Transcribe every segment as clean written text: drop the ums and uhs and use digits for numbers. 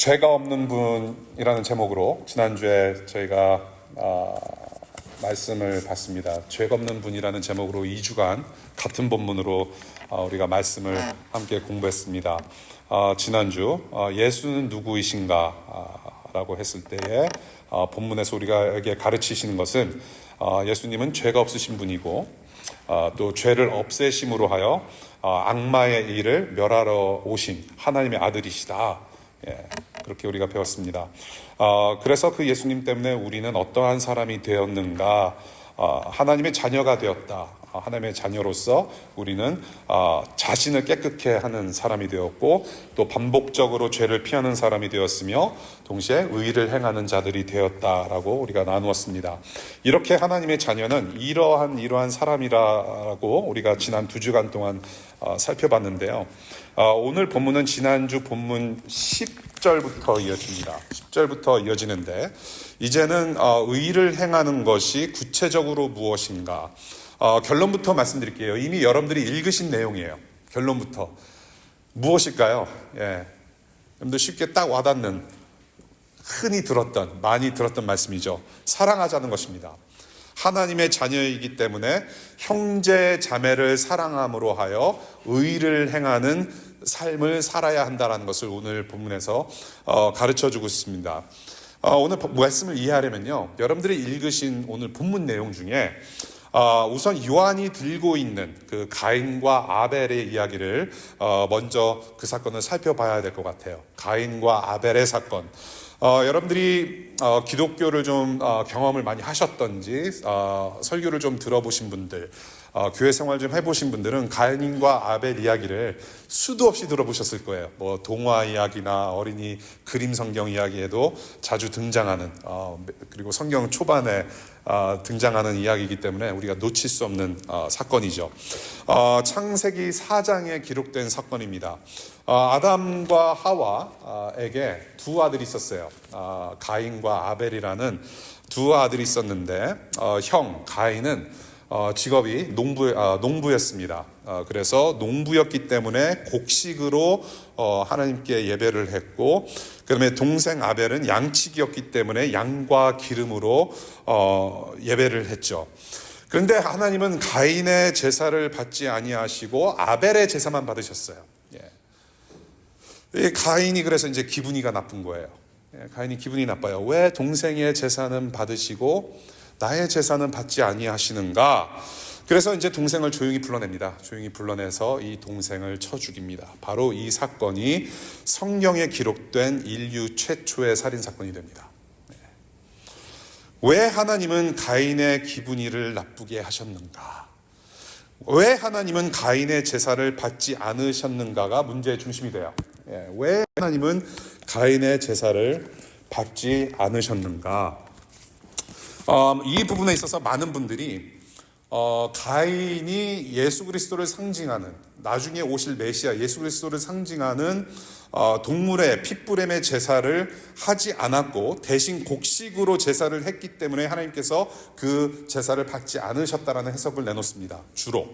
죄가 없는 분이라는 제목으로 지난주에 저희가 말씀을 봤습니다. 죄가 없는 분이라는 제목으로 2주간 같은 본문으로 우리가 말씀을 함께 공부했습니다. 지난주 예수는 누구이신가 라고 했을 때에 본문에서 우리가에게 가르치시는 것은 예수님은 죄가 없으신 분이고 또 죄를 없애심으로 하여 악마의 일을 멸하러 오신 하나님의 아들이시다. 그렇게 우리가 배웠습니다. 그래서 그 예수님 때문에 우리는 어떠한 사람이 되었는가? 하나님의 자녀가 되었다. 하나님의 자녀로서 우리는 자신을 깨끗게 하는 사람이 되었고 또 반복적으로 죄를 피하는 사람이 되었으며 동시에 의를 행하는 자들이 되었다라고 우리가 나누었습니다. 이렇게 하나님의 자녀는 이러한 사람이라고 우리가 지난 2주간 동안 살펴봤는데요. 오늘 본문은 지난주 본문 10절부터 이어집니다. 10절부터 이어지는데 이제는 의를 행하는 것이 구체적으로 무엇인가? 결론부터 말씀드릴게요. 이미 여러분들이 읽으신 내용이에요. 결론부터. 무엇일까요? 여러분들 쉽게 딱 와닿는, 많이 들었던 말씀이죠. 사랑하자는 것입니다. 하나님의 자녀이기 때문에 형제 자매를 사랑함으로 하여 의를 행하는 삶을 살아야 한다는 것을 오늘 본문에서 가르쳐주고 있습니다. 오늘 말씀을 이해하려면요, 여러분들이 읽으신 오늘 본문 내용 중에 우선 요한이 들고 있는 그 가인과 아벨의 이야기를 먼저 그 사건을 살펴봐야 될 것 같아요. 가인과 아벨의 사건. 여러분들이 기독교를 좀 경험을 많이 하셨던지 설교를 좀 들어보신 분들, 교회 생활 좀 해보신 분들은 가인과 아벨 이야기를 수도 없이 들어보셨을 거예요. 뭐 동화 이야기나 어린이 그림 성경 이야기에도 자주 등장하는, 그리고 성경 초반에 등장하는 이야기이기 때문에 우리가 놓칠 수 없는 사건이죠. 창세기 4장에 기록된 사건입니다. 아담과 하와에게 두 아들이 있었어요. 가인과 아벨이라는 두 아들이 있었는데 형 가인은 직업이 농부였습니다. 그래서 농부였기 때문에 곡식으로 하나님께 예배를 했고, 그다음에 동생 아벨은 양치기였기 때문에 양과 기름으로 예배를 했죠. 그런데 하나님은 가인의 제사를 받지 아니하시고 아벨의 제사만 받으셨어요. 가인이 그래서 이제 기분이가 나쁜 거예요. 가인이 기분이 나빠요. 왜 동생의 제사는 받으시고 나의 제사는 받지 아니하시는가? 그래서 이제 동생을 조용히 불러냅니다. 조용히 불러내서 이 동생을 쳐 죽입니다. 바로 이 사건이 성경에 기록된 인류 최초의 살인 사건이 됩니다. 왜 하나님은 가인의 기분이를 나쁘게 하셨는가? 왜 하나님은 가인의 제사를 받지 않으셨는가가 문제의 중심이 돼요. 왜 하나님은 가인의 제사를 받지 않으셨는가? 이 부분에 있어서 많은 분들이 가인이 예수 그리스도를 상징하는, 나중에 오실 메시아 예수 그리스도를 상징하는 동물의 핏부림의 제사를 하지 않았고 대신 곡식으로 제사를 했기 때문에 하나님께서 그 제사를 받지 않으셨다라는 해석을 내놓습니다. 주로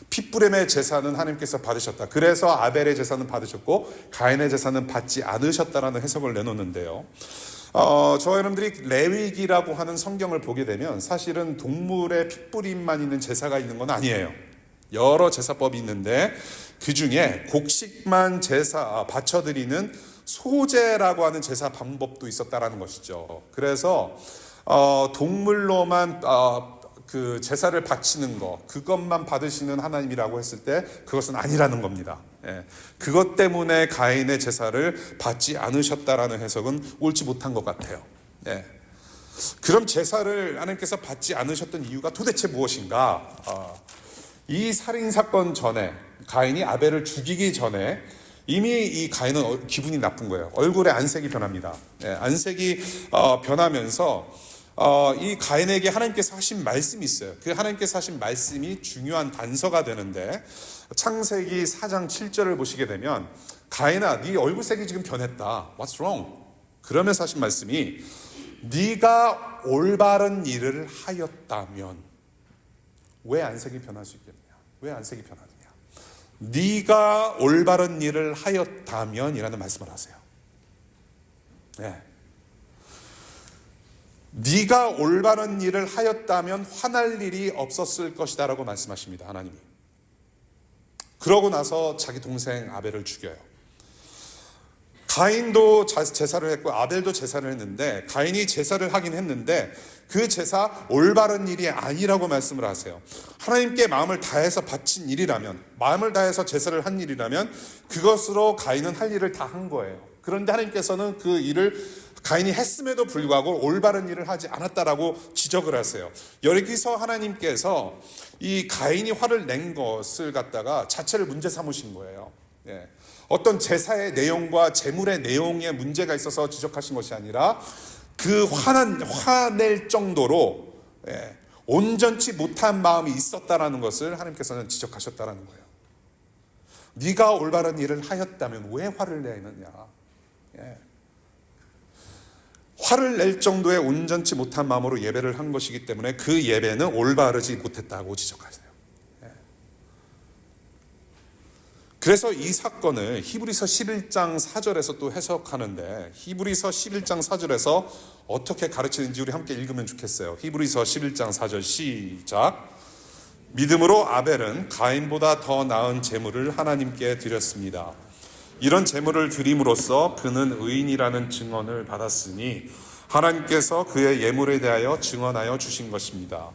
핏부림의 제사는 하나님께서 받으셨다. 그래서 아벨의 제사는 받으셨고 가인의 제사는 받지 않으셨다라는 해석을 내놓는데요. 저와 여러분들이 레위기라고 하는 성경을 보게 되면 사실은 동물의 핏부림만 있는 제사가 있는 건 아니에요. 여러 제사법이 있는데 그 중에 곡식만 바쳐드리는 소제라고 하는 제사 방법도 있었다라는 것이죠. 그래서 동물로만 그 제사를 바치는 거, 그것만 받으시는 하나님이라고 했을 때 그것은 아니라는 겁니다. 그것 때문에 가인의 제사를 받지 않으셨다라는 해석은 옳지 못한 것 같아요. 그럼 제사를 하나님께서 받지 않으셨던 이유가 도대체 무엇인가? 이 살인 사건 전에, 가인이 아벨을 죽이기 전에 이미 이 가인은 기분이 나쁜 거예요. 얼굴에 안색이 변합니다. 안색이 변하면서 이 가인에게 하나님께서 하신 말씀이 있어요. 그 하나님께서 하신 말씀이 중요한 단서가 되는데 창세기 4장 7절을 보시게 되면 가인아, 네 얼굴색이 지금 변했다. What's wrong? 그러면서 하신 말씀이 네가 올바른 일을 하였다면 왜 안색이 변할 수 있겠느냐? 왜 안색이 변하느냐? 네가 올바른 일을 하였다면 이라는 말씀을 하세요. 예. 네가 올바른 일을 하였다면 화날 일이 없었을 것이다 라고 말씀하십니다. 하나님이. 그러고 나서 자기 동생 아벨을 죽여요. 가인도 제사를 했고 아벨도 제사를 했는데, 가인이 제사를 하긴 했는데 그 제사 올바른 일이 아니라고 말씀을 하세요. 하나님께 마음을 다해서 바친 일이라면, 마음을 다해서 제사를 한 일이라면 그것으로 가인은 할 일을 다 한 거예요. 그런데 하나님께서는 그 일을 가인이 했음에도 불구하고 올바른 일을 하지 않았다라고 지적을 하세요. 여기서 하나님께서 이 가인이 화를 낸 것을 갖다가 자체를 문제 삼으신 거예요. 예. 어떤 제사의 내용과 제물의 내용에 문제가 있어서 지적하신 것이 아니라 그 화낼 정도로 온전치 못한 마음이 있었다라는 것을 하나님께서는 지적하셨다라는 거예요. 네가 올바른 일을 하였다면 왜 화를 내느냐. 화를 낼 정도의 온전치 못한 마음으로 예배를 한 것이기 때문에 그 예배는 올바르지 못했다고 지적하세요. 그래서 이 사건을 히브리서 11장 4절에서 또 해석하는데, 히브리서 11장 4절에서 어떻게 가르치는지 우리 함께 읽으면 좋겠어요. 히브리서 11장 4절 시작. 믿음으로 아벨은 가인보다 더 나은 제물을 하나님께 드렸습니다. 이런 제물을 드림으로써 그는 의인이라는 증언을 받았으니 하나님께서 그의 예물에 대하여 증언하여 주신 것입니다.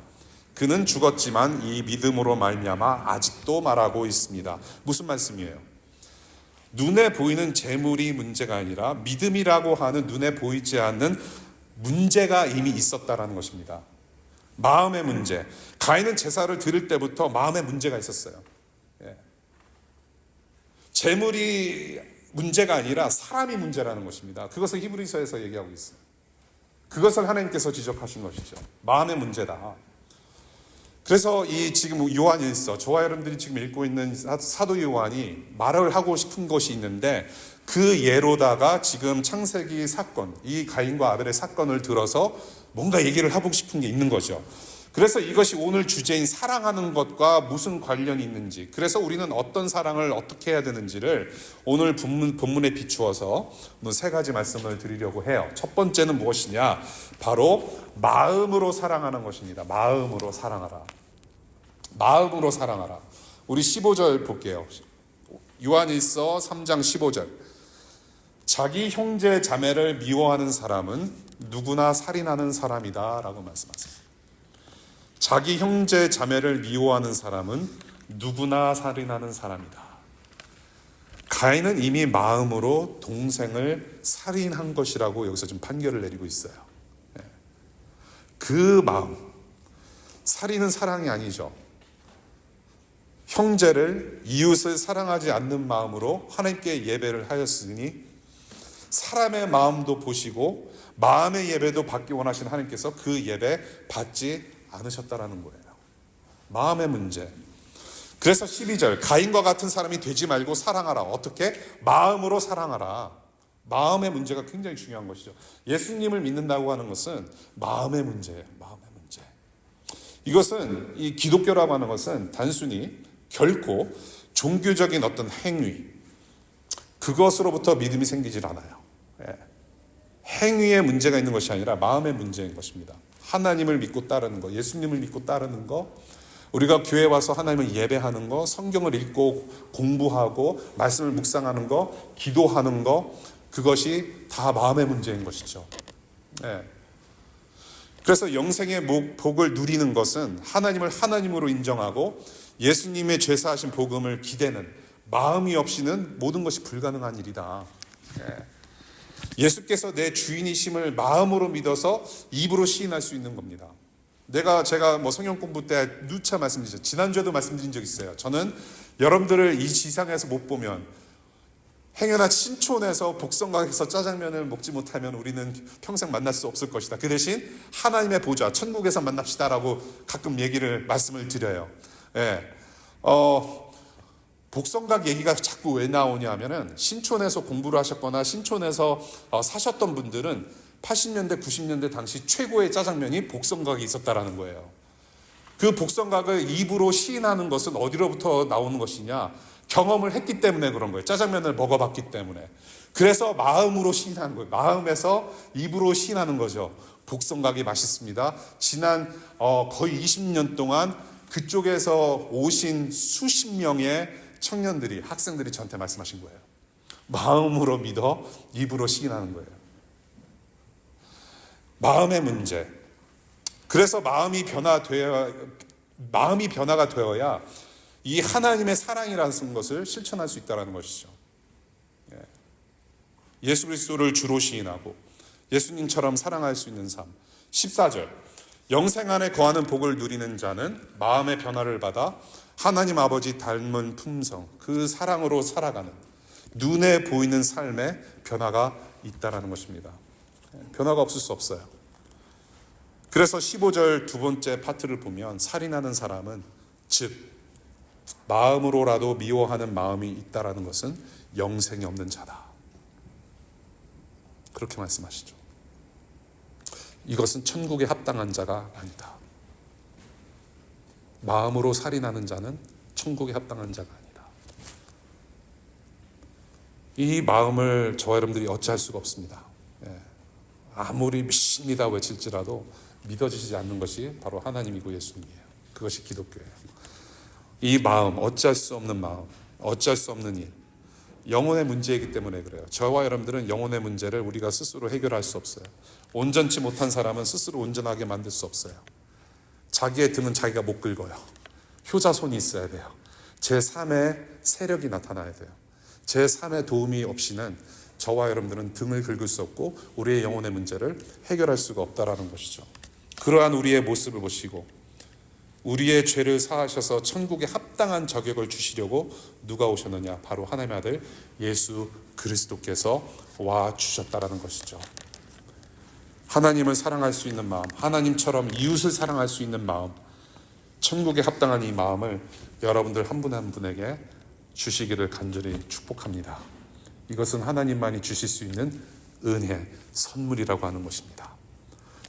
그는 죽었지만 이 믿음으로 말미암아 아직도 말하고 있습니다. 무슨 말씀이에요? 눈에 보이는 재물이 문제가 아니라 믿음이라고 하는 눈에 보이지 않는 문제가 이미 있었다라는 것입니다. 마음의 문제. 가인은 제사를 드릴 때부터 마음의 문제가 있었어요. 재물이 문제가 아니라 사람이 문제라는 것입니다. 그것을 히브리서에서 얘기하고 있어요. 그것을 하나님께서 지적하신 것이죠. 마음의 문제다. 그래서 이 지금 요한일서, 저와 여러분들이 지금 읽고 있는 사도 요한이 말을 하고 싶은 것이 있는데, 그 예로다가 지금 창세기 사건, 이 가인과 아벨의 사건을 들어서 뭔가 얘기를 하고 싶은 게 있는 거죠. 그래서 이것이 오늘 주제인 사랑하는 것과 무슨 관련이 있는지, 그래서 우리는 어떤 사랑을 어떻게 해야 되는지를 오늘 본문에 비추어서 세 가지 말씀을 드리려고 해요. 첫 번째는 무엇이냐? 바로 마음으로 사랑하는 것입니다. 마음으로 사랑하라. 마음으로 사랑하라. 우리 15절 볼게요. 요한일서 3장 15절. 자기 형제 자매를 미워하는 사람은 누구나 살인하는 사람이다 라고 말씀하세요. 자기 형제 자매를 미워하는 사람은 누구나 살인하는 사람이다. 가인은 이미 마음으로 동생을 살인한 것이라고 여기서 좀 판결을 내리고 있어요. 그 마음, 살인은 사랑이 아니죠. 형제를, 이웃을 사랑하지 않는 마음으로 하나님께 예배를 하였으니 사람의 마음도 보시고 마음의 예배도 받기 원하시는 하나님께서 그 예배 받지 않으셨다라는 거예요. 마음의 문제. 그래서 12절, 가인과 같은 사람이 되지 말고 사랑하라. 어떻게? 마음으로 사랑하라. 마음의 문제가 굉장히 중요한 것이죠. 예수님을 믿는다고 하는 것은 마음의 문제예요. 마음의 문제. 이것은, 이 기독교라고 하는 것은 단순히 결코 종교적인 어떤 행위, 그것으로부터 믿음이 생기질 않아요. 행위에 문제가 있는 것이 아니라 마음의 문제인 것입니다. 하나님을 믿고 따르는 거, 예수님을 믿고 따르는 거, 우리가 교회 와서 하나님을 예배하는 거, 성경을 읽고 공부하고 말씀을 묵상하는 거, 기도하는 거, 그것이 다 마음의 문제인 것이죠. 그래서 영생의 복을 누리는 것은 하나님을 하나님으로 인정하고 예수님의 죄사하신 복음을 기대는 마음이 없이는 모든 것이 불가능한 일이다. 예수께서 내 주인이심을 마음으로 믿어서 입으로 시인할 수 있는 겁니다. 제가 성경 공부 때 누차 말씀드렸죠. 지난주에도 말씀드린 적 있어요. 저는 여러분들을 이 지상에서 못 보면, 행여나 신촌에서 복성각에서 짜장면을 먹지 못하면 우리는 평생 만날 수 없을 것이다. 그 대신 하나님의 보좌, 천국에서 만납시다라고 가끔 말씀을 드려요. 복성각 얘기가 자꾸 왜 나오냐 하면은, 신촌에서 공부를 하셨거나 신촌에서 사셨던 분들은 80년대, 90년대 당시 최고의 짜장면이 복성각에 있었다라는 거예요. 그 복성각을 입으로 시인하는 것은 어디로부터 나오는 것이냐? 경험을 했기 때문에 그런 거예요. 짜장면을 먹어봤기 때문에. 그래서 마음으로 시인한 거예요. 마음에서 입으로 시인하는 거죠. 복성각이 맛있습니다. 지난 거의 20년 동안 그쪽에서 오신 수십 명의 청년들이, 학생들이 저한테 말씀하신 거예요. 마음으로 믿어 입으로 시인하는 거예요. 마음의 문제. 그래서 마음이 변화가 되어야 이 하나님의 사랑이라는 것을 실천할 수 있다는 것이죠. 예수 그리스도를 주로 시인하고 예수님처럼 사랑할 수 있는 삶. 14절, 영생 안에 거하는 복을 누리는 자는 마음의 변화를 받아 하나님 아버지 닮은 품성, 그 사랑으로 살아가는 눈에 보이는 삶의 변화가 있다는 것입니다. 변화가 없을 수 없어요. 그래서 15절 두 번째 파트를 보면 살인하는 사람은 즉 마음으로라도 미워하는 마음이 있다라는 것은 영생이 없는 자다. 그렇게 말씀하시죠. 이것은 천국에 합당한 자가 아니다. 마음으로 살인하는 자는 천국에 합당한 자가 아니다. 이 마음을 저와 여러분들이 어찌할 수가 없습니다. 아무리 믿습니다 외칠지라도 믿어지지 않는 것이 바로 하나님이고 예수님이에요. 그것이 기독교예요. 이 마음, 어찌할 수 없는 마음, 어찌할 수 없는 일, 영혼의 문제이기 때문에 그래요. 저와 여러분들은 영혼의 문제를 우리가 스스로 해결할 수 없어요. 온전치 못한 사람은 스스로 온전하게 만들 수 없어요. 자기의 등은 자기가 못 긁어요. 효자손이 있어야 돼요. 제3의 세력이 나타나야 돼요. 제3의 도움이 없이는 저와 여러분들은 등을 긁을 수 없고 우리의 영혼의 문제를 해결할 수가 없다라는 것이죠. 그러한 우리의 모습을 보시고 우리의 죄를 사하셔서 천국에 합당한 저격을 주시려고 누가 오셨느냐? 바로 하나님의 아들 예수 그리스도께서 와 주셨다라는 것이죠. 하나님을 사랑할 수 있는 마음, 하나님처럼 이웃을 사랑할 수 있는 마음, 천국에 합당한 이 마음을 여러분들 한 분 한 분에게 주시기를 간절히 축복합니다. 이것은 하나님만이 주실 수 있는 은혜, 선물이라고 하는 것입니다.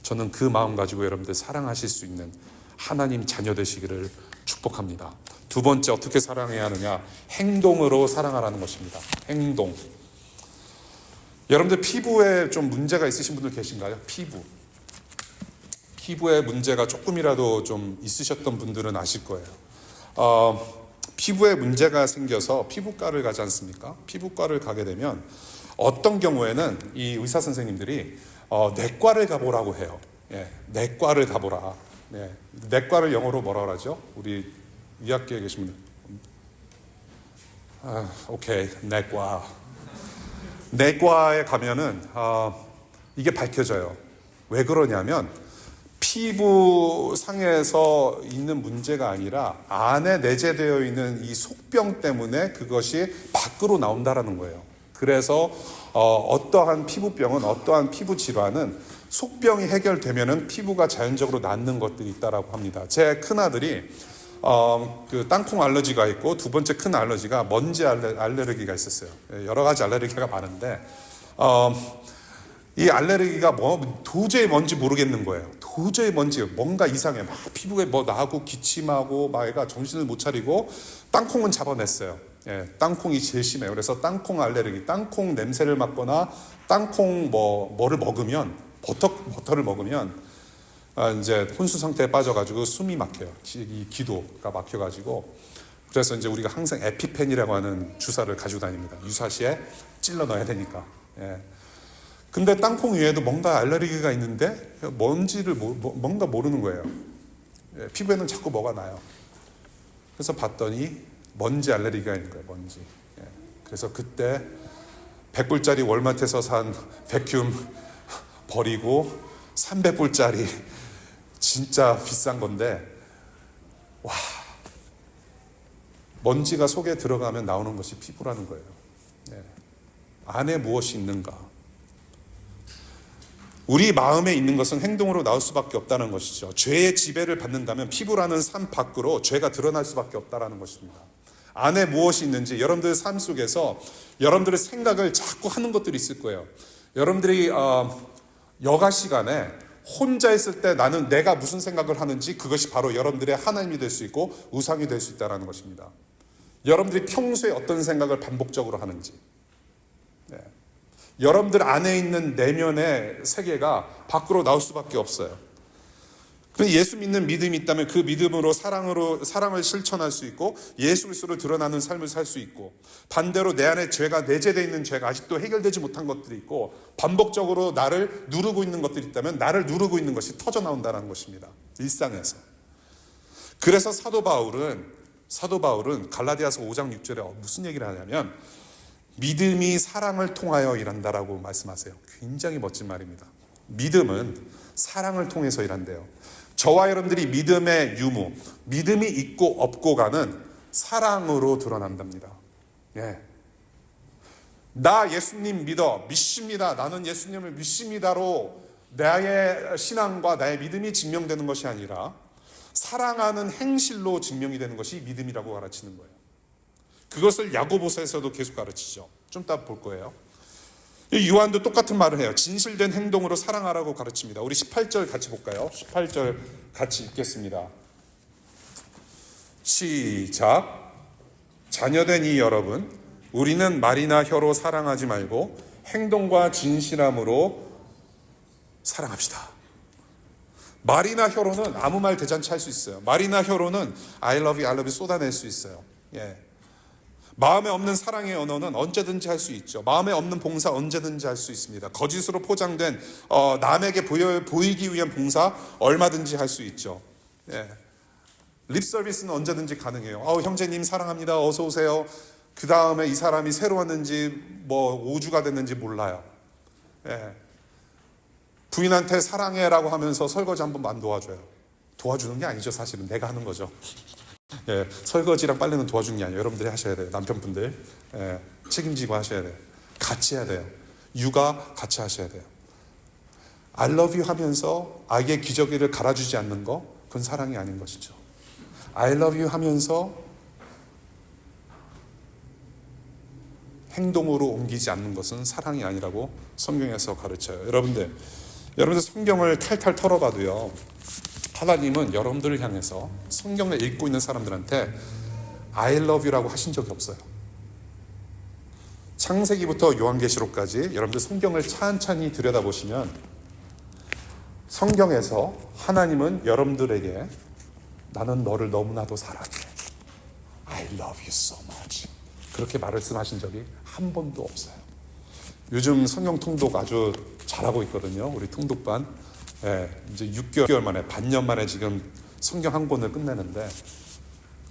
저는 그 마음 가지고 여러분들 사랑하실 수 있는 하나님 자녀 되시기를 축복합니다. 두 번째, 어떻게 사랑해야 하느냐? 행동으로 사랑하라는 것입니다. 행동. 여러분들 피부에 좀 문제가 있으신 분들 계신가요? 피부에 문제가 조금이라도 좀 있으셨던 분들은 아실 거예요. 피부에 문제가 생겨서 피부과를 가지 않습니까? 피부과를 가게 되면 어떤 경우에는 이 의사 선생님들이 내과를 가보라고 해요. 내과를 가보라. 내과를 영어로 뭐라 그러죠? 우리 의학계에 계신 분들. 오케이, 내과. 내과에 가면은 이게 밝혀져요. 왜 그러냐면 피부상에서 있는 문제가 아니라 안에 내재되어 있는 이 속병 때문에 그것이 밖으로 나온다라는 거예요. 그래서 어떠한 피부병은, 어떠한 피부 질환은 속병이 해결되면은 피부가 자연적으로 낫는 것들이 있다라고 합니다. 제 큰아들이 그 땅콩 알러지가 있고 두 번째 큰 알러지가 먼지 알레르기가 있었어요. 여러 가지 알레르기가 많은데 이 알레르기가 도저히 뭔지 모르겠는 거예요. 도저히 뭔지 뭔가 이상해. 막 피부에 뭐 나고 기침하고 막 애가 정신을 못 차리고 땅콩은 잡아냈어요. 땅콩이 제일 심해요. 그래서 땅콩 알레르기, 땅콩 냄새를 맡거나 땅콩 뭐를 먹으면 버터를 먹으면 이제 혼수 상태에 빠져가지고 숨이 막혀요. 이 기도가 막혀가지고 그래서 이제 우리가 항상 에피펜이라고 하는 주사를 가지고 다닙니다. 유사시에 찔러 넣어야 되니까. 근데 땅콩 위에도 뭔가 알레르기가 있는데 뭔지를 뭔가 모르는 거예요. 피부에는 자꾸 뭐가 나요. 그래서 봤더니 먼지 알레르기가 있는 거예요. 먼지. 그래서 그때 100불짜리 월마트에서 산 백큐ම් 버리고 300불짜리 진짜 비싼 건데 와, 먼지가 속에 들어가면 나오는 것이 피부라는 거예요. 안에 무엇이 있는가? 우리 마음에 있는 것은 행동으로 나올 수밖에 없다는 것이죠. 죄의 지배를 받는다면 피부라는 삶 밖으로 죄가 드러날 수밖에 없다는 것입니다. 안에 무엇이 있는지 여러분들의 삶 속에서 여러분들의 생각을 자꾸 하는 것들이 있을 거예요. 여러분들이 여가 시간에 혼자 있을 때 나는 내가 무슨 생각을 하는지 그것이 바로 여러분들의 하나님이 될 수 있고 우상이 될 수 있다는 것입니다. 여러분들이 평소에 어떤 생각을 반복적으로 하는지, 여러분들 안에 있는 내면의 세계가 밖으로 나올 수밖에 없어요. 예수 믿는 믿음이 있다면 그 믿음으로 사랑을 실천할 수 있고 예수 그리스도로 드러나는 삶을 살 수 있고, 반대로 내 안에 죄가 내재되어 있는 죄가 아직도 해결되지 못한 것들이 있고 반복적으로 나를 누르고 있는 것들이 있다면 나를 누르고 있는 것이 터져 나온다는 것입니다. 일상에서. 그래서 사도 바울은 갈라디아서 5장 6절에 무슨 얘기를 하냐면 믿음이 사랑을 통하여 일한다라고 말씀하세요. 굉장히 멋진 말입니다. 믿음은 사랑을 통해서 일한대요. 저와 여러분들이 믿음의 유무, 믿음이 있고 없고가는 사랑으로 드러난답니다. 나 예수님 믿습니다. 나는 예수님을 믿습니다로 나의 신앙과 나의 믿음이 증명되는 것이 아니라 사랑하는 행실로 증명이 되는 것이 믿음이라고 가르치는 거예요. 그것을 야고보서에서도 계속 가르치죠. 좀 이따 볼 거예요. 요한도 똑같은 말을 해요. 진실된 행동으로 사랑하라고 가르칩니다. 우리 18절 같이 볼까요? 18절 같이 읽겠습니다. 시작. 자녀된 이 여러분, 우리는 말이나 혀로 사랑하지 말고 행동과 진실함으로 사랑합시다. 말이나 혀로는 아무 말 대잔치 할 수 있어요. 말이나 혀로는 I love you 쏟아낼 수 있어요. 마음에 없는 사랑의 언어는 언제든지 할 수 있죠. 마음에 없는 봉사 언제든지 할 수 있습니다. 거짓으로 포장된 남에게 보이기 위한 봉사 얼마든지 할 수 있죠. 립 서비스는 언제든지 가능해요. 형제님 사랑합니다. 어서 오세요. 그 다음에 이 사람이 새로 왔는지 5주가 됐는지 몰라요. 부인한테 사랑해라고 하면서 설거지 한 번만 도와줘요. 도와주는 게 아니죠. 사실은 내가 하는 거죠. 설거지랑 빨래는 도와주는 게 아니에요. 여러분들이 하셔야 돼요. 남편분들 책임지고 하셔야 돼요. 같이 해야 돼요. 육아 같이 하셔야 돼요. I love you 하면서 아이의 기저귀를 갈아주지 않는 거, 그건 사랑이 아닌 것이죠. I love you 하면서 행동으로 옮기지 않는 것은 사랑이 아니라고 성경에서 가르쳐요. 여러분들 성경을 탈탈 털어봐도요, 하나님은 여러분들을 향해서 성경을 읽고 있는 사람들한테 I love you라고 하신 적이 없어요. 창세기부터 요한계시록까지 여러분들 성경을 찬찬히 들여다보시면 성경에서 하나님은 여러분들에게 나는 너를 너무나도 사랑해, I love you so much, 그렇게 말씀하신 적이 한 번도 없어요. 요즘 성경 통독 아주 잘하고 있거든요. 우리 통독반. 이제 6개월 만에, 반년 만에 지금 성경 한 권을 끝내는데,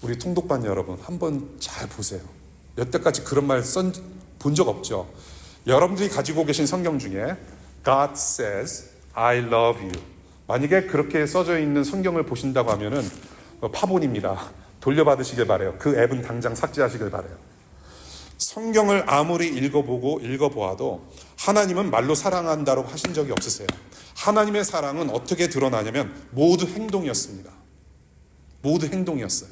우리 통독반 여러분 한번 잘 보세요. 여태까지 그런 말 본 적 없죠. 여러분들이 가지고 계신 성경 중에 God says I love you, 만약에 그렇게 써져 있는 성경을 보신다고 하면은 파본입니다. 돌려받으시길 바래요. 그 앱은 당장 삭제하시길 바래요. 성경을 아무리 읽어보아도 하나님은 말로 사랑한다고 하신 적이 없으세요. 하나님의 사랑은 어떻게 드러나냐면 모두 행동이었습니다. 모두 행동이었어요.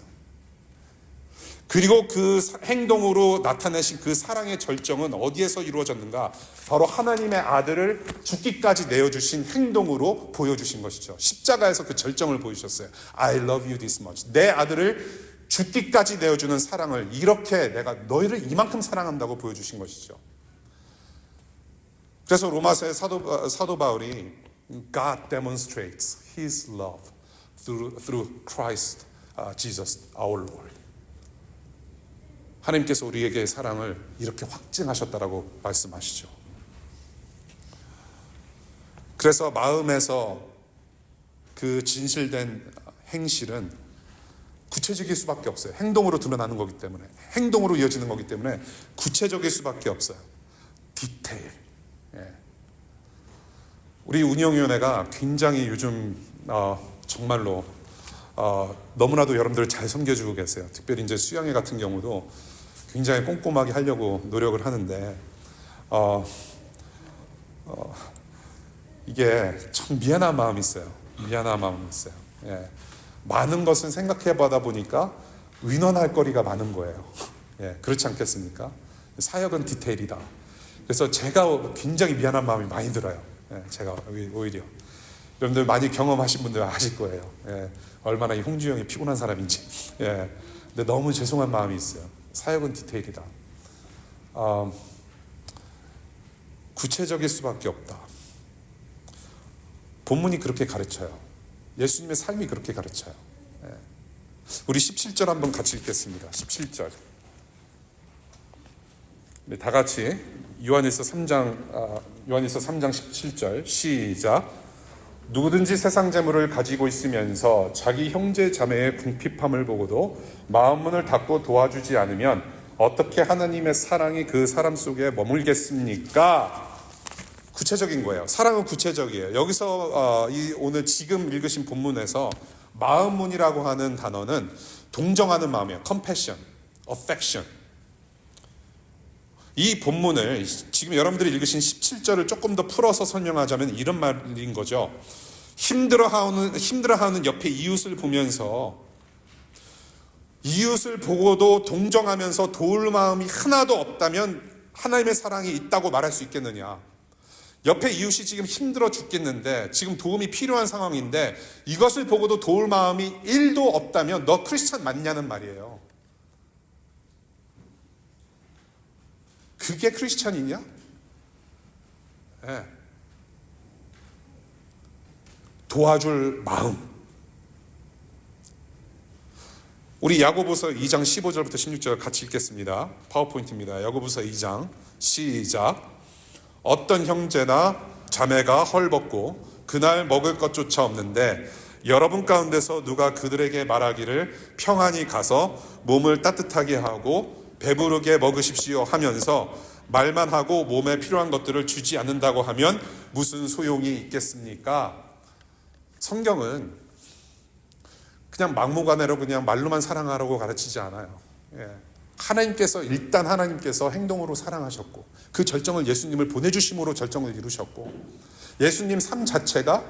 그리고 그 행동으로 나타내신 그 사랑의 절정은 어디에서 이루어졌는가? 바로 하나님의 아들을 죽기까지 내어주신 행동으로 보여주신 것이죠. 십자가에서 그 절정을 보여주셨어요. I love you this much. 내 아들을 죽기까지 내어주는 사랑을, 이렇게 내가 너희를 이만큼 사랑한다고 보여주신 것이죠. 그래서 로마서의 사도 바울이 God demonstrates His love through Christ Jesus our Lord. 하나님께서 우리에게 사랑을 이렇게 확증하셨다라고 말씀하시죠. 그래서 마음에서 그 진실된 행실은 구체적일 수밖에 없어요. 행동으로 드러나는 거기 때문에, 행동으로 이어지는 거기 때문에 구체적일 수밖에 없어요. 디테일. 우리 운영위원회가 굉장히 요즘 정말로 너무나도 여러분들을 잘 섬겨주고 계세요. 특별히 이제 수양회 같은 경우도 굉장히 꼼꼼하게 하려고 노력을 하는데 이게 참 미안한 마음이 있어요. 많은 것은 생각해 보다 보니까 위헌할 거리가 많은 거예요. 그렇지 않겠습니까? 사역은 디테일이다. 그래서 제가 굉장히 미안한 마음이 많이 들어요. 제가 오히려 여러분들 많이 경험하신 분들 아실 거예요. 얼마나 이 홍주 형이 피곤한 사람인지. 근데 너무 죄송한 마음이 있어요. 사역은 디테일이다. 구체적일 수밖에 없다. 본문이 그렇게 가르쳐요. 예수님의 삶이 그렇게 가르쳐요. 우리 17절 한번 같이 읽겠습니다. 17절. 네, 다 같이 요한일서 3장 17절 시작. 누구든지 세상 재물을 가지고 있으면서 자기 형제 자매의 궁핍함을 보고도 마음문을 닫고 도와주지 않으면 어떻게 하나님의 사랑이 그 사람 속에 머물겠습니까? 구체적인 거예요. 사랑은 구체적이에요. 여기서 오늘 지금 읽으신 본문에서 마음문이라고 하는 단어는 동정하는 마음이에요. compassion, affection. 이 본문을 지금 여러분들이 읽으신 17절을 조금 더 풀어서 설명하자면 이런 말인 거죠. 힘들어하는 옆에 이웃을 보면서 이웃을 보고도 동정하면서 도울 마음이 하나도 없다면 하나님의 사랑이 있다고 말할 수 있겠느냐. 옆에 이웃이 지금 힘들어 죽겠는데 지금 도움이 필요한 상황인데 이것을 보고도 도울 마음이 1도 없다면 너 크리스찬 맞냐는 말이에요. 그게 크리스찬이냐? 네. 도와줄 마음. 우리 야고보서 2장 15절부터 16절 같이 읽겠습니다. 파워포인트입니다. 야고보서 2장 시작. 어떤 형제나 자매가 헐벗고 그날 먹을 것조차 없는데 여러분 가운데서 누가 그들에게 말하기를 평안히 가서 몸을 따뜻하게 하고 배부르게 먹으십시오 하면서 말만 하고 몸에 필요한 것들을 주지 않는다고 하면 무슨 소용이 있겠습니까? 성경은 그냥 막무가내로 그냥 말로만 사랑하라고 가르치지 않아요. 하나님께서 행동으로 사랑하셨고 그 절정을 예수님을 보내주심으로 절정을 이루셨고 예수님 삶 자체가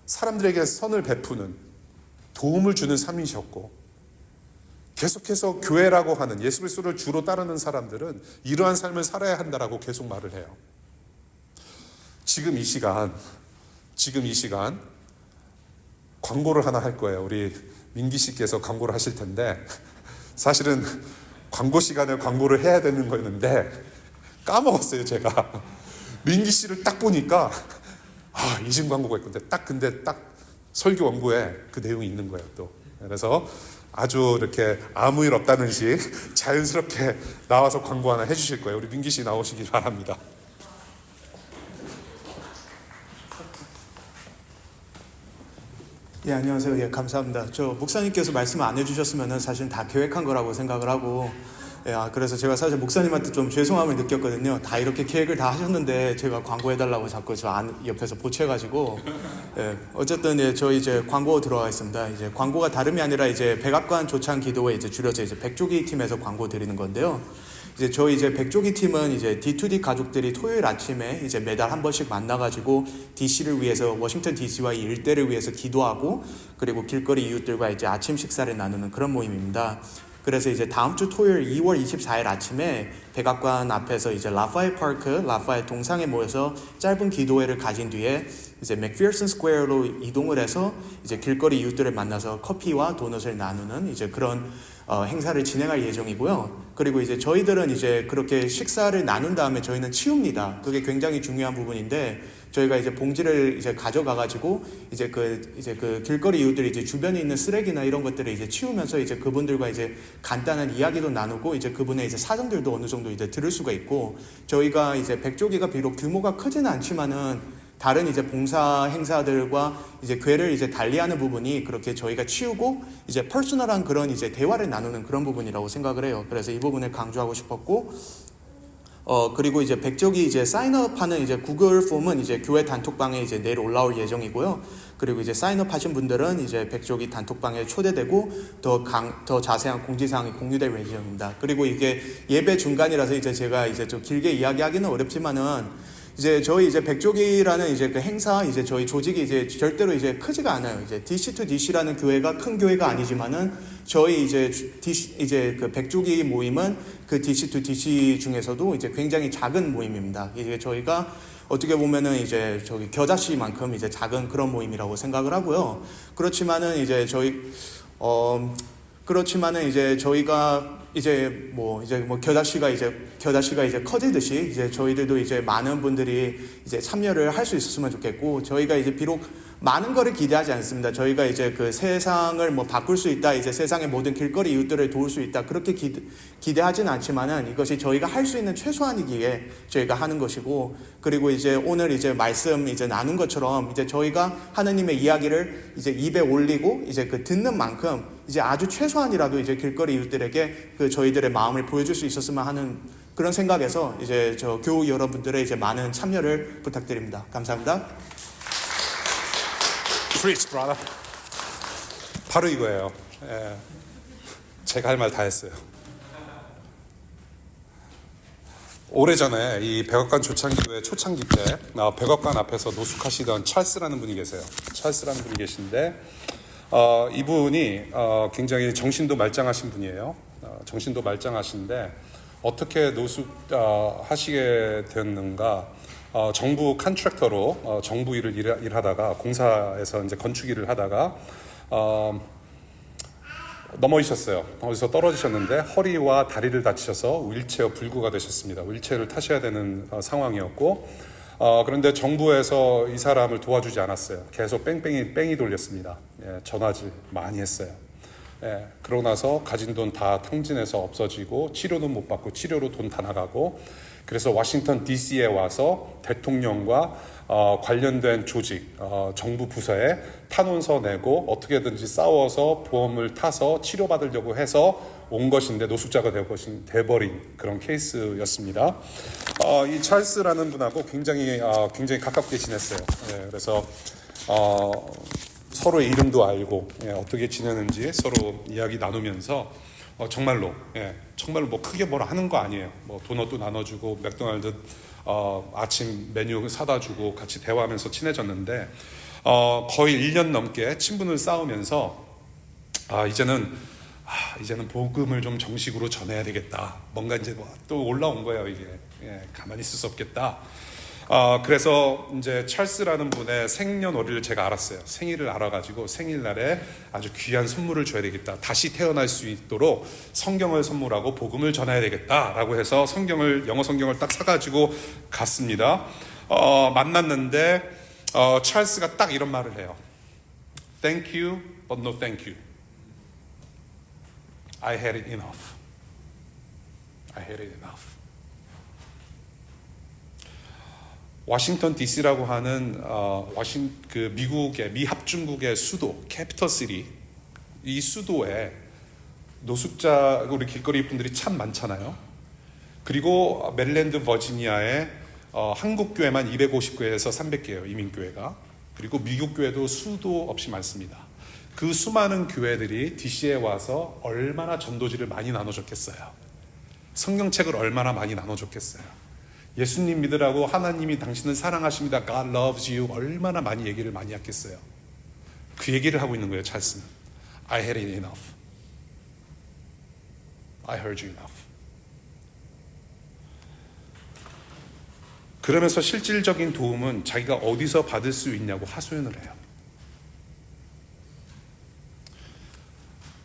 사람들에게 선을 베푸는 도움을 주는 삶이셨고 계속해서 교회라고 하는 예수 그리스도를 주로 따르는 사람들은 이러한 삶을 살아야 한다라고 계속 말을 해요. 지금 이 시간 광고를 하나 할 거예요. 우리 민기 씨께서 광고를 하실 텐데 사실은 광고 시간에 광고를 해야 되는 거였는데 까먹었어요. 제가 민기 씨를 딱 보니까 이중 광고가 있던데 근데 설교 원고에 그 내용이 있는 거예요. 또 그래서 아주 이렇게 아무 일 없다는 듯이 자연스럽게 나와서 광고 하나 해주실 거예요. 우리 민기 씨 나오시길 바랍니다. 예, 안녕하세요. 예, 감사합니다. 저 목사님께서 말씀 안 해주셨으면 사실 다 계획한 거라고 생각을 하고 그래서 제가 사실 목사님한테 좀 죄송함을 느꼈거든요. 다 이렇게 계획을 다 하셨는데 제가 광고해달라고 자꾸 옆에서 보채가지고 어쨌든 저희 이제 광고 들어가 있습니다. 이제 광고가 다름이 아니라 이제 백악관 조찬 기도회 이제 줄여서 이제 백조기 팀에서 광고 드리는 건데요. 이제 저희 이제 백조기 팀은 이제 D2D 가족들이 토요일 아침에 이제 매달 한 번씩 만나가지고 DC를 위해서 워싱턴 DC와 이 일대를 위해서 기도하고 그리고 길거리 이웃들과 이제 아침 식사를 나누는 그런 모임입니다. 그래서 이제 다음 주 토요일 2월 24일 아침에 백악관 앞에서 이제 라파엘 동상에 모여서 짧은 기도회를 가진 뒤에 이제 맥피어슨 스퀘어로 이동을 해서 이제 길거리 이웃들을 만나서 커피와 도넛을 나누는 이제 그런 행사를 진행할 예정이고요. 그리고 이제 저희들은 이제 그렇게 식사를 나눈 다음에 저희는 치웁니다. 그게 굉장히 중요한 부분인데 저희가 이제 봉지를 이제 가져가가지고 이제 그 길거리 이웃들이 이제 주변에 있는 쓰레기나 이런 것들을 이제 치우면서 이제 그분들과 이제 간단한 이야기도 나누고 이제 그분의 이제 사정들도 어느 정도 이제 들을 수가 있고 저희가 이제 백조기가 비록 규모가 크지는 않지만은 다른 이제 봉사 행사들과 이제 괴를 이제 달리하는 부분이 그렇게 저희가 치우고 이제 퍼스널한 그런 이제 대화를 나누는 그런 부분이라고 생각을 해요. 그래서 이 부분을 강조하고 싶었고, 그리고 이제 백조기 이제 사인업하는 이제 구글 폼은 이제 교회 단톡방에 이제 내일 올라올 예정이고요. 그리고 이제 사인업 하신 분들은 이제 백조기 단톡방에 초대되고 더 자세한 공지사항이 공유될 예정입니다. 그리고 이게 예배 중간이라서 이제 제가 이제 좀 길게 이야기하기는 어렵지만은 이제 저희 이제 백조기라는 이제 그 행사 이제 저희 조직이 이제 절대로 이제 크지가 않아요. 이제 DC2DC라는 교회가 큰 교회가 아니지만은 저희 이제 그 백조기 모임은 그 DC2DC 중에서도 이제 굉장히 작은 모임입니다. 이제 저희가 어떻게 보면은 이제 저기 겨자씨만큼 이제 작은 그런 모임이라고 생각을 하고요. 그렇지만은 이제 저희 그렇지만은 이제 저희가 이제 겨자씨가 이제 커지듯이 이제 저희들도 이제 많은 분들이 이제 참여를 할 수 있었으면 좋겠고, 저희가 이제 비록 많은 거를 기대하지 않습니다. 저희가 이제 그 세상을 바꿀 수 있다, 이제 세상의 모든 길거리 이웃들을 도울 수 있다, 그렇게 기대하지는 않지만은 이것이 저희가 할 수 있는 최소한이기에 저희가 하는 것이고, 그리고 이제 오늘 이제 말씀 이제 나눈 것처럼 이제 저희가 하느님의 이야기를 이제 입에 올리고 이제 그 듣는 만큼 이제 아주 최소한이라도 이제 길거리 이웃들에게 그 저희들의 마음을 보여줄 수 있었으면 하는 그런 생각에서 이제 저 교우 여러분들의 이제 많은 참여를 부탁드립니다. 감사합니다. Preach, brother. 바로 이거예요. 예. 제가 할 말 다 했어요. 오래전에 이 백악관 조창기교회 초창기 때 백악관 앞에서 노숙하시던 찰스라는 분이 계세요. 찰스라는 분이 계신데 이분이 굉장히 정신도 말짱하신 분이에요. 정신도 말짱하신데 어떻게 노숙하시게 됐는가? 정부 컨트랙터로 정부 일을 하다가 공사에서 이제 건축 일을 하다가 넘어지셨어요. 어디서 떨어지셨는데 허리와 다리를 다치셔서 휠체어 불구가 되셨습니다. 휠체어를 타셔야 되는 상황이었고 그런데 정부에서 이 사람을 도와주지 않았어요. 계속 뺑이 돌렸습니다. 예, 전화질 많이 했어요. 예, 그러고 나서 가진 돈 다 탕진해서 없어지고 치료도 못 받고 치료로 돈 다 나가고, 그래서 워싱턴 DC에 와서 대통령과 관련된 조직, 정부 부서에 탄원서 내고 어떻게든지 싸워서 보험을 타서 치료받으려고 해서 온 것인데 노숙자가 돼버린 그런 케이스였습니다. 이 찰스라는 분하고 굉장히 가깝게 지냈어요. 예, 그래서 서로의 이름도 알고 어떻게 지내는지 서로 이야기 나누면서 정말로 뭐 크게 뭐라 하는 거 아니에요. 뭐 도넛도 나눠주고 맥도날드 아침 메뉴 사다 주고 같이 대화하면서 친해졌는데 거의 1년 넘게 친분을 쌓으면서 이제는 복음을 좀 정식으로 전해야 되겠다. 뭔가 이제 또 올라온 거예요. 이게 가만히 있을 수 없겠다. 그래서 이제 찰스라는 분의 생년월일을 제가 알았어요. 생일을 알아가지고 생일날에 아주 귀한 선물을 줘야 되겠다. 다시 태어날 수 있도록 성경을 선물하고 복음을 전해야 되겠다라고 해서 영어 성경을 딱 사가지고 갔습니다. 만났는데 찰스가 딱 이런 말을 해요. Thank you, but no thank you. I had it enough. I had it enough. 워싱턴 DC라고 하는 미국의 미합중국의 수도 캐피털 시티, 이 수도에 노숙자 우리 길거리 분들이 참 많잖아요. 그리고 메릴랜드 버지니아에 한국 교회만 250교회에서 300개예요, 이민교회가. 그리고 미국 교회도 수도 없이 많습니다. 그 수많은 교회들이 DC에 와서 얼마나 전도지를 많이 나눠줬겠어요. 성경책을 얼마나 많이 나눠줬겠어요. 예수님 믿으라고 하나님이 당신을 사랑하십니다. God loves you. 얼마나 많이 얘기를 많이 했겠어요. 그 얘기를 하고 있는 거예요, 찰스는. I had it enough. I heard you enough. 그러면서 실질적인 도움은 자기가 어디서 받을 수 있냐고 하소연을 해요.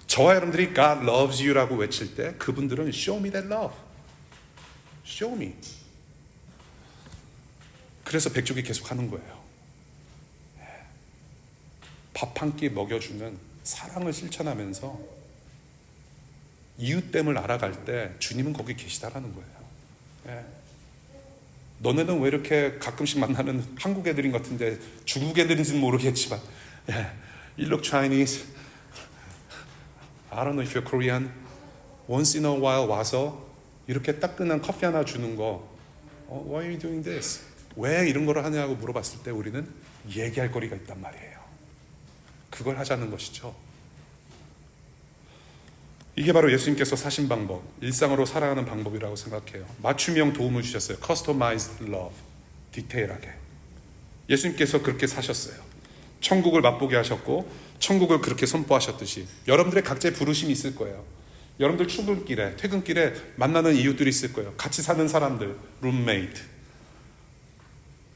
저와 여러분들이 God loves you라고 외칠 때 그분들은 show me that love. Show me. 그래서 백족이 계속 하는 거예요. 밥 한 끼 먹여주는 사랑을 실천하면서 이웃됨을 알아갈 때 주님은 거기 계시다라는 거예요. 너네는 왜 이렇게 가끔씩 만나는 한국 애들인 것 같은데 중국 애들인지는 모르겠지만 You look Chinese. I don't know if you're Korean. Once in a while 와서 이렇게 따끈한 커피 하나 주는 거 Why are you doing this? 왜 이런 거를 하냐고 물어봤을 때 우리는 얘기할 거리가 있단 말이에요. 그걸 하자는 것이죠. 이게 바로 예수님께서 사신 방법, 일상으로 살아가는 방법이라고 생각해요. 맞춤형 도움을 주셨어요. Customized love, 디테일하게. 예수님께서 그렇게 사셨어요. 천국을 맛보게 하셨고 천국을 그렇게 선포하셨듯이 여러분들의 각자의 부르심이 있을 거예요. 여러분들 출근길에, 퇴근길에 만나는 이웃들이 있을 거예요. 같이 사는 사람들, 룸메이트.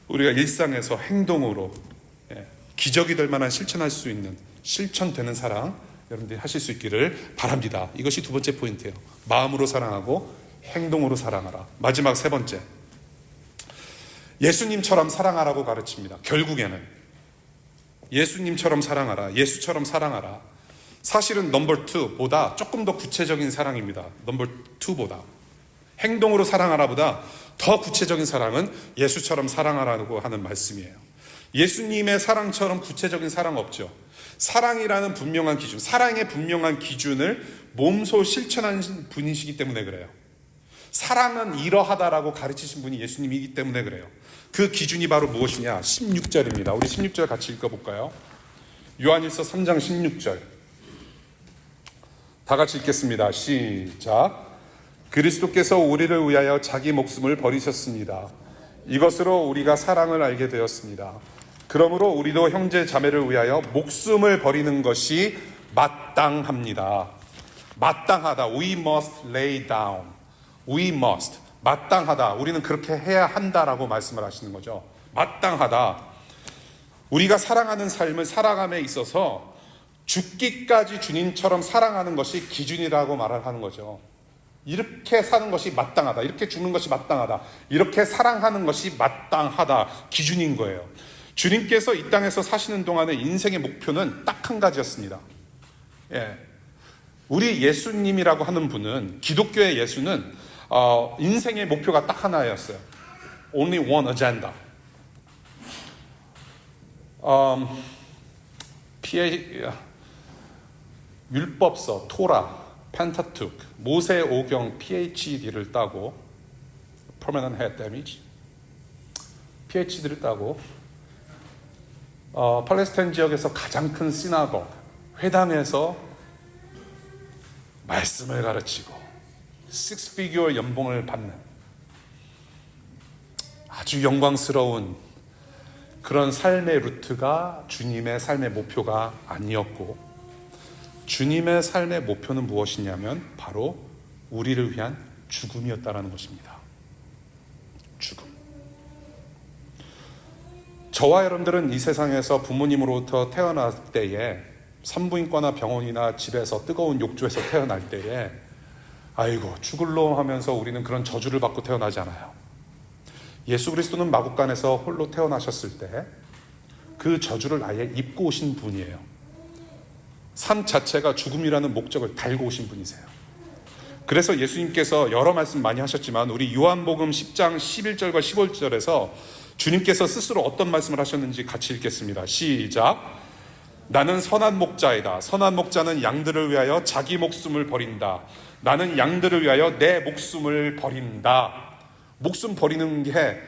우리가 일상에서 행동으로 기적이 될 만한 실천할 수 있는 실천되는 사랑, 여러분들이 하실 수 있기를 바랍니다. 이것이 두 번째 포인트예요. 마음으로 사랑하고 행동으로 사랑하라. 마지막 세 번째, 예수님처럼 사랑하라고 가르칩니다. 결국에는 예수님처럼 사랑하라, 예수처럼 사랑하라. 사실은 넘버 2보다 조금 더 구체적인 사랑입니다. 넘버 2보다 행동으로 사랑하라보다 더 구체적인 사랑은 예수처럼 사랑하라고 하는 말씀이에요. 예수님의 사랑처럼 구체적인 사랑 없죠. 사랑이라는 분명한 기준, 사랑의 분명한 기준을 몸소 실천하는 분이시기 때문에 그래요. 사랑은 이러하다라고 가르치신 분이 예수님이기 때문에 그래요. 그 기준이 바로 무엇이냐? 16절입니다. 우리 16절 같이 읽어볼까요? 요한일서 3장 16절 다 같이 읽겠습니다. 시작. 그리스도께서 우리를 위하여 자기 목숨을 버리셨습니다. 이것으로 우리가 사랑을 알게 되었습니다. 그러므로 우리도 형제 자매를 위하여 목숨을 버리는 것이 마땅합니다. 마땅하다. We must lay down. We must. 마땅하다. 우리는 그렇게 해야 한다라고 말씀을 하시는 거죠. 마땅하다. 우리가 사랑하는 삶을 살아감에 있어서 죽기까지 주님처럼 사랑하는 것이 기준이라고 말을 하는 거죠. 이렇게 사는 것이 마땅하다. 이렇게 죽는 것이 마땅하다. 이렇게 사랑하는 것이 마땅하다. 기준인 거예요. 주님께서 이 땅에서 사시는 동안에 인생의 목표는 딱 한 가지였습니다. 우리 예수님이라고 하는 분은, 기독교의 예수는 인생의 목표가 딱 하나였어요. Only one agenda. 율법서, 토라, 펜타투크, 모세 오경 PhD를 따고 Permanent Head Damage PhD를 따고 팔레스타인 지역에서 가장 큰 시나고그 회당에서 말씀을 가르치고 6피규어 연봉을 받는 아주 영광스러운 그런 삶의 루트가 주님의 삶의 목표가 아니었고, 주님의 삶의 목표는 무엇이냐면 바로 우리를 위한 죽음이었다라는 것입니다. 죽음. 저와 여러분들은 이 세상에서 부모님으로부터 태어날 때에 산부인과나 병원이나 집에서 뜨거운 욕조에서 태어날 때에 아이고 죽을로 하면서 우리는 그런 저주를 받고 태어나지 않아요. 예수 그리스도는 마국간에서 홀로 태어나셨을 때 그 저주를 아예 입고 오신 분이에요. 삶 자체가 죽음이라는 목적을 달고 오신 분이세요. 그래서 예수님께서 여러 말씀 많이 하셨지만 우리 요한복음 10장 11절과 15절에서 주님께서 스스로 어떤 말씀을 하셨는지 같이 읽겠습니다. 시작. 나는 선한 목자이다. 선한 목자는 양들을 위하여 자기 목숨을 버린다. 나는 양들을 위하여 내 목숨을 버린다. 목숨 버리는 게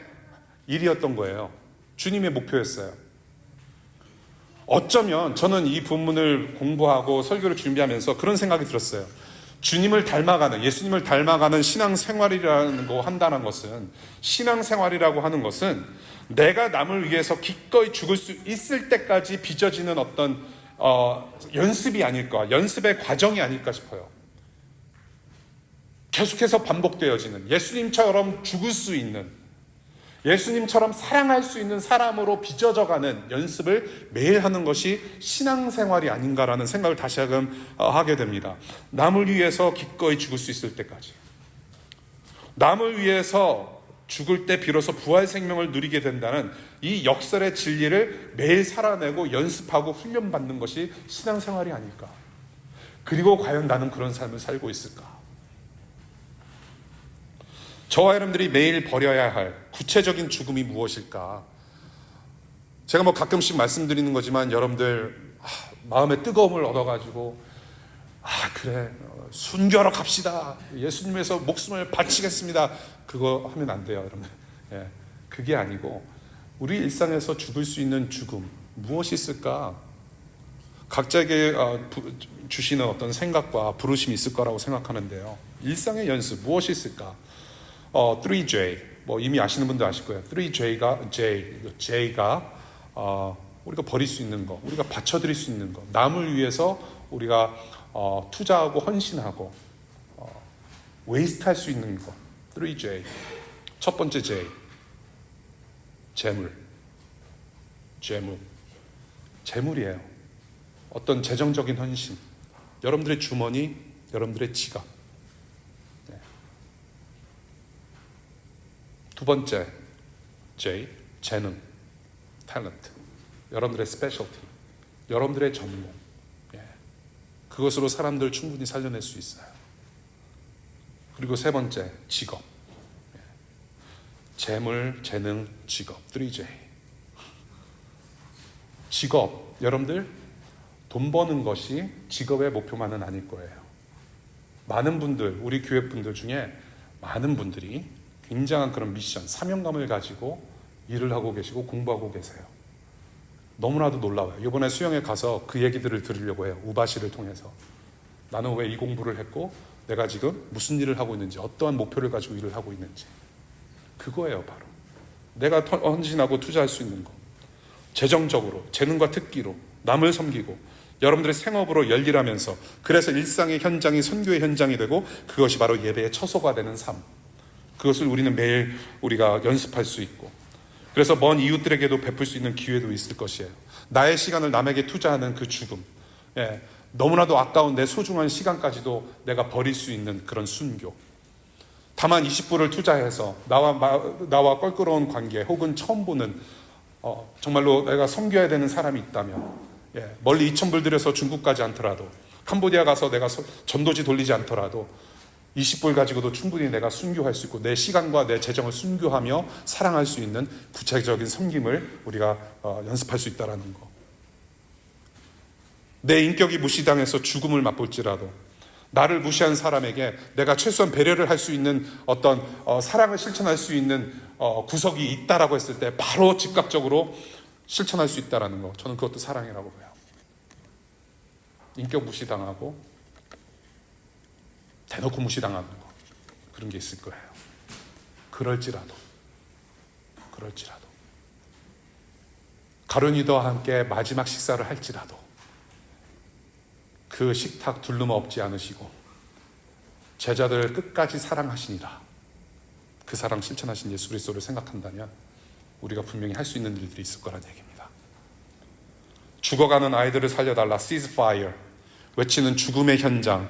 일이었던 거예요. 주님의 목표였어요. 어쩌면 저는 이 본문을 공부하고 설교를 준비하면서 그런 생각이 들었어요. 주님을 닮아가는, 예수님을 닮아가는 신앙생활이라는 거 한다는 것은, 신앙생활이라고 하는 것은 내가 남을 위해서 기꺼이 죽을 수 있을 때까지 빚어지는 어떤 연습이 아닐까, 연습의 과정이 아닐까 싶어요. 계속해서 반복되어지는, 예수님처럼 죽을 수 있는, 예수님처럼 사랑할 수 있는 사람으로 빚어져가는 연습을 매일 하는 것이 신앙생활이 아닌가라는 생각을 다시금 하게 됩니다. 남을 위해서 기꺼이 죽을 수 있을 때까지, 남을 위해서 죽을 때 비로소 부활 생명을 누리게 된다는 이 역설의 진리를 매일 살아내고 연습하고 훈련받는 것이 신앙생활이 아닐까. 그리고 과연 나는 그런 삶을 살고 있을까? 저와 여러분들이 매일 버려야 할 구체적인 죽음이 무엇일까? 제가 뭐 가끔씩 말씀드리는 거지만 여러분들 마음의 뜨거움을 얻어가지고 그래 순교하러 갑시다, 예수님에서 목숨을 바치겠습니다, 그거 하면 안 돼요, 여러분. 그게 아니고 우리 일상에서 죽을 수 있는 죽음 무엇이 있을까? 각자에게 주시는 어떤 생각과 부르심이 있을 거라고 생각하는데요. 일상의 연습 무엇이 있을까? 3J, 뭐 이미 아시는 분들 아실 거예요. 3J가 J가 우리가 버릴 수 있는 거, 우리가 바쳐드릴 수 있는 거, 남을 위해서 우리가 투자하고 헌신하고 웨이스트할 수 있는 거. 3J. 첫 번째 J, 재물이에요. 어떤 재정적인 헌신, 여러분들의 주머니, 여러분들의 지갑. 네. 두 번째, 재능, 탤런트. 여러분들의 스페셜티, 여러분들의 전공. 예. 그것으로 사람들 충분히 살려낼 수 있어요. 그리고 세 번째, 직업. 예. 재물, 재능, 직업. 3J. 직업, 여러분들 돈 버는 것이 직업의 목표만은 아닐 거예요. 많은 분들, 우리 교회 분들 중에 많은 분들이 굉장한 그런 미션, 사명감을 가지고 일을 하고 계시고 공부하고 계세요. 너무나도 놀라워요. 이번에 수영에 가서 그 얘기들을 들으려고 해요. 우바시를 통해서. 나는 왜 이 공부를 했고 내가 지금 무슨 일을 하고 있는지, 어떠한 목표를 가지고 일을 하고 있는지. 그거예요, 바로. 내가 헌신하고 투자할 수 있는 거. 재정적으로, 재능과 특기로, 남을 섬기고, 여러분들의 생업으로 열일하면서, 그래서 일상의 현장이 선교의 현장이 되고, 그것이 바로 예배의 처소가 되는 삶. 그것을 우리는 매일 우리가 연습할 수 있고, 그래서 먼 이웃들에게도 베풀 수 있는 기회도 있을 것이에요. 나의 시간을 남에게 투자하는 그 죽음, 예, 너무나도 아까운 내 소중한 시간까지도 내가 버릴 수 있는 그런 순교. 다만 20불을 투자해서 나와 껄끄러운 관계, 혹은 처음 보는 정말로 내가 섬겨야 되는 사람이 있다면, 예, 멀리 2,000불 들여서 중국 가지 않더라도, 캄보디아 가서 내가 전도지 돌리지 않더라도 20불 가지고도 충분히 내가 순교할 수 있고, 내 시간과 내 재정을 순교하며 사랑할 수 있는 구체적인 섬김을 우리가 연습할 수 있다는 거. 내 인격이 무시당해서 죽음을 맛볼지라도, 나를 무시한 사람에게 내가 최소한 배려를 할 수 있는 어떤 사랑을 실천할 수 있는 구석이 있다라고 했을 때 바로 즉각적으로 실천할 수 있다는 거. 저는 그것도 사랑이라고 봐요. 인격 무시당하고 대놓고 무시당하는 거, 그런 게 있을 거예요. 그럴지라도 가룟유다와 함께 마지막 식사를 할지라도 그 식탁 둘러머 없지 않으시고 제자들을 끝까지 사랑하시니라, 그 사랑 실천하신 예수 그리스도를 생각한다면 우리가 분명히 할 수 있는 일들이 있을 거란 얘기입니다. 죽어가는 아이들을 살려달라, ceasefire 외치는 죽음의 현장,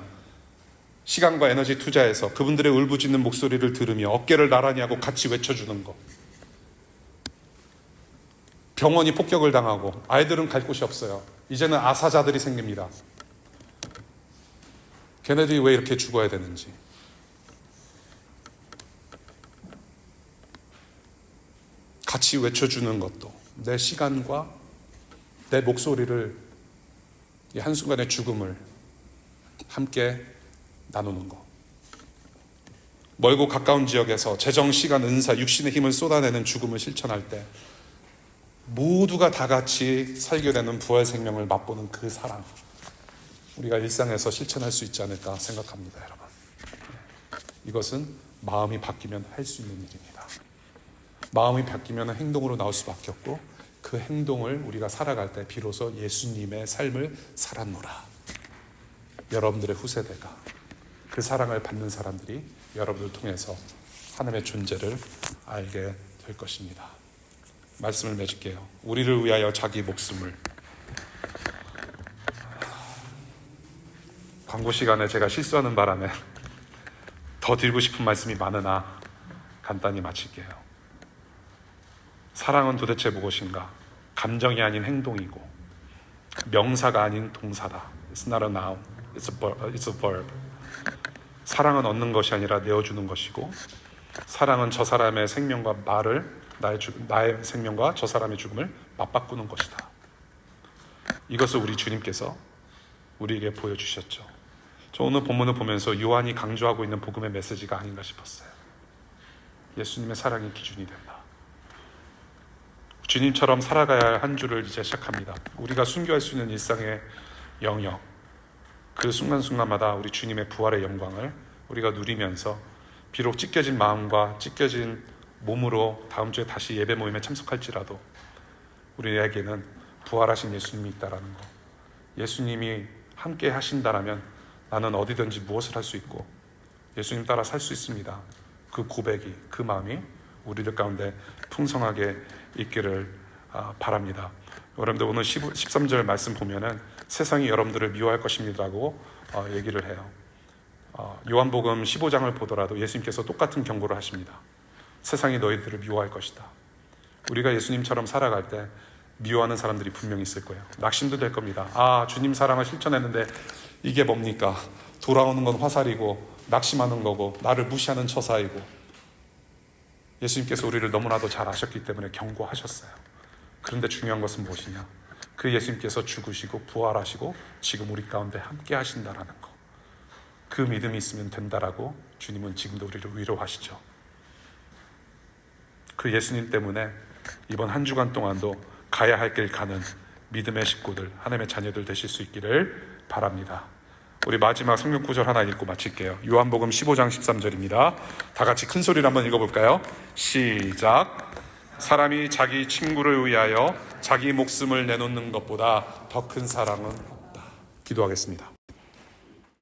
시간과 에너지 투자해서 그분들의 울부짖는 목소리를 들으며 어깨를 나란히 하고 같이 외쳐주는 것. 병원이 폭격을 당하고 아이들은 갈 곳이 없어요. 이제는 아사자들이 생깁니다. 걔네들이 왜 이렇게 죽어야 되는지. 같이 외쳐주는 것도, 내 시간과 내 목소리를, 이 한순간의 죽음을 함께 나누는 거. 멀고 가까운 지역에서 재정, 시간, 은사, 육신의 힘을 쏟아내는 죽음을 실천할 때 모두가 다 같이 살게 되는 부활 생명을 맛보는 그 사랑, 우리가 일상에서 실천할 수 있지 않을까 생각합니다, 여러분. 이것은 마음이 바뀌면 할 수 있는 일입니다. 마음이 바뀌면 행동으로 나올 수밖에 없고, 그 행동을 우리가 살아갈 때 비로소 예수님의 삶을 살았노라. 여러분들의 후세대가, 그 사랑을 받는 사람들이 여러분을 통해서 하나님의 존재를 알게 될 것입니다. 말씀을 맺을게요. 우리를 위하여 자기 목숨을. 광고 시간에 제가 실수하는 바람에 더 드리고 싶은 말씀이 많으나 간단히 마칠게요. 사랑은 도대체 무엇인가? 감정이 아닌 행동이고 명사가 아닌 동사다. It's not a noun, it's a verb. 사랑은 얻는 것이 아니라 내어주는 것이고, 사랑은 저 사람의 생명과 나의 생명과 저 사람의 죽음을 맞바꾸는 것이다. 이것을 우리 주님께서 우리에게 보여주셨죠. 저 오늘 본문을 보면서 요한이 강조하고 있는 복음의 메시지가 아닌가 싶었어요. 예수님의 사랑이 기준이 된다. 주님처럼 살아가야 할 한 주를 이제 시작합니다. 우리가 순교할 수 있는 일상의 영역, 그 순간순간마다 우리 주님의 부활의 영광을 우리가 누리면서 비록 찢겨진 마음과 찢겨진 몸으로 다음 주에 다시 예배 모임에 참석할지라도 우리에게는 부활하신 예수님이 있다라는 거. 예수님이 함께 하신다라면 나는 어디든지 무엇을 할 수 있고 예수님 따라 살 수 있습니다. 그 고백이, 그 마음이 우리들 가운데 풍성하게 있기를 바랍니다. 여러분들 오늘 13절 말씀 보면은 세상이 여러분들을 미워할 것입니다라고 얘기를 해요. 요한복음 15장을 보더라도 예수님께서 똑같은 경고를 하십니다. 세상이 너희들을 미워할 것이다. 우리가 예수님처럼 살아갈 때 미워하는 사람들이 분명히 있을 거예요. 낙심도 될 겁니다. 주님 사랑을 실천했는데 이게 뭡니까? 돌아오는 건 화살이고 낙심하는 거고 나를 무시하는 처사이고. 예수님께서 우리를 너무나도 잘 아셨기 때문에 경고하셨어요. 그런데 중요한 것은 무엇이냐? 그 예수님께서 죽으시고 부활하시고 지금 우리 가운데 함께 하신다라는 거. 그 믿음이 있으면 된다라고 주님은 지금도 우리를 위로하시죠. 그 예수님 때문에 이번 한 주간 동안도 가야 할 길 가는 믿음의 식구들, 하나님의 자녀들 되실 수 있기를 바랍니다. 우리 마지막 성경 구절 하나 읽고 마칠게요. 요한복음 15장 13절입니다. 다 같이 큰 소리로 한번 읽어볼까요? 시작. 사람이 자기 친구를 위하여 자기 목숨을 내놓는 것보다 더 큰 사랑은 없다. 기도하겠습니다.